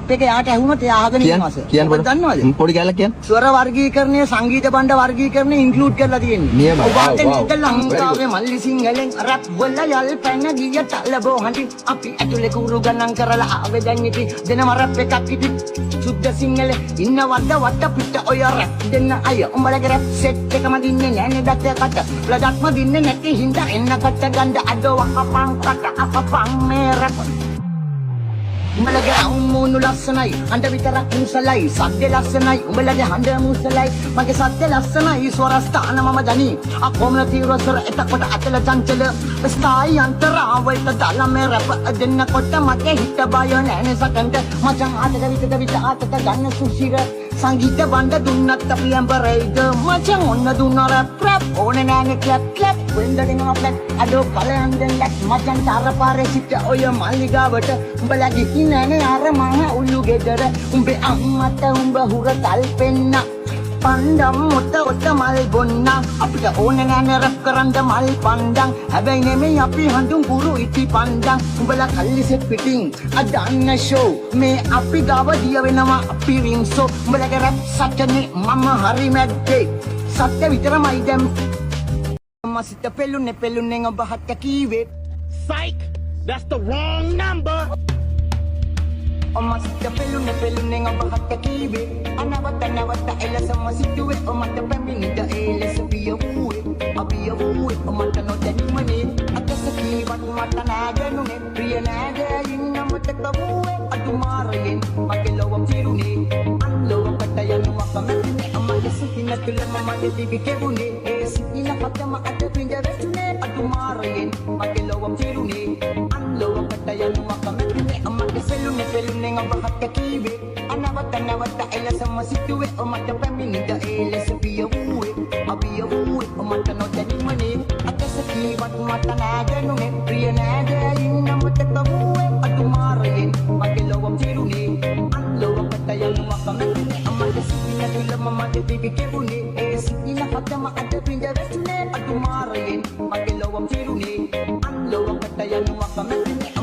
Rap එක යාට ඇහුනොත් එයා අහගෙන ඉන්නවා සර්. කියන්න ඔබ දන්නවද? පොඩි කැලක් කියන්න. ස්වර වර්ගීකරණය සංගීත බණ්ඩ වර්ගීකරණය ඉන්ක්ලූඩ් කරලා තියෙන්නේ. නියමයි. ඔබ අතෙන් ඉඳ ලංකාවේ මල්ලි සිංහලෙන් රැප් වල යල් පැන ගිය තලබෝ හඬි අපි ඇතුලේ කුරු ගණන් කරලා ආවේ දැන් ඉති දෙනම රැප් එකක් ඉති සුද්ධ සිංහල ඉන්නවද වට පිට ඔය රැප් දෙන්න අය උඹලගේ රැප් සෙට් එකම දින්නේ නෑනේ දත්තකට ප්ලඩක්ම දින්නේ නැති හින්දා එන්නකට ගඳ අඩව අපං කට අපපං මේ රැප් උඹලගේ අමුණු ලස්සනයි හඬ විතරක් මුසලයි සද්ද ලස්සනයි උඹලගේ හඬ මුසලයි මගේ සද්ද ලස්සනයි ස්වරස්ථාන මම දනි අකොමන තීව්‍රස්වර එතකොට අතල චංචල ස්ථායි අන්තරාවලට දාලා මේ රැප් දෙන්නකොට මගේ හිත බය නැනේ සකන්ට මචං ආතක විතක ආතක ගන්න සුසිර සංගීත බණ්ඩ දුන්නත් අපි ඇඹරයිද මචං ඔන්න දුන්න රැප් ඕනේ නෑනේ ක්ලැප් ක්ලැප් වෙන්දගෙන අප්ලැක් අඩෝ කලෙන් දෙන්නක් මචං තරපාරේ සිට ඔය මල්ලිගාවට උඹලගේ නෑනේ අර මහ උල්ලු ගෙදර උඹේ අම්මට උඹ හුර තල්පෙන්න පණ්ඩම් මුත ඔත මල් බොන්න අපිට ඕනේ නෑනේ රැප් කරන්න මල් පණ්ඩම් හැබැයි නෙමෙයි අපි හඳුන් කුරු ඉති පණ්ඩම් උඹලා කල්ලිසෙත් පිටින් අදන්න ෂෝ මේ අපි ගාව දිය වෙනවා අපි රින්සෝ උඹලගේ රැප් සත්‍යනේ මම හරි මැද්දේ සත්‍ය විතරමයි දැන් මසිත පෙළුනේ ඔබ හත්ත කීවේ Psych! That's the wrong number! Omas the pelune of a kiwi. Anavata elasama situate, o mata feminita elis be a woo, a be a woo, o mata no any money. A casaki, but matanaga no prianaga in a matakabu, a tumarain, Makelo of Tiruni, Anlo of Katayan Makamani, a Mayasin at Tulama Kebuni, a sitting a Patama at the Pinja Vestune, a tumarain, Makelo of Tiruni, Anlo of Katayan Makamani, a Makaselune. Of a hot kiwi, anavata elasama situate, o mata feminita elis be a woo, a be a woo, o mata no any money. A casaki, but matanaga no prianaga in a matakabu, a tumarain, Makelo of Tiruni, Anlo of Katayan Makamani, a Makasin at Tulama Kebuni, a sitting a Patama at the Pinja Vestune, a tumarain, Makelo of Tiruni, Anlo of Katayan Makamani.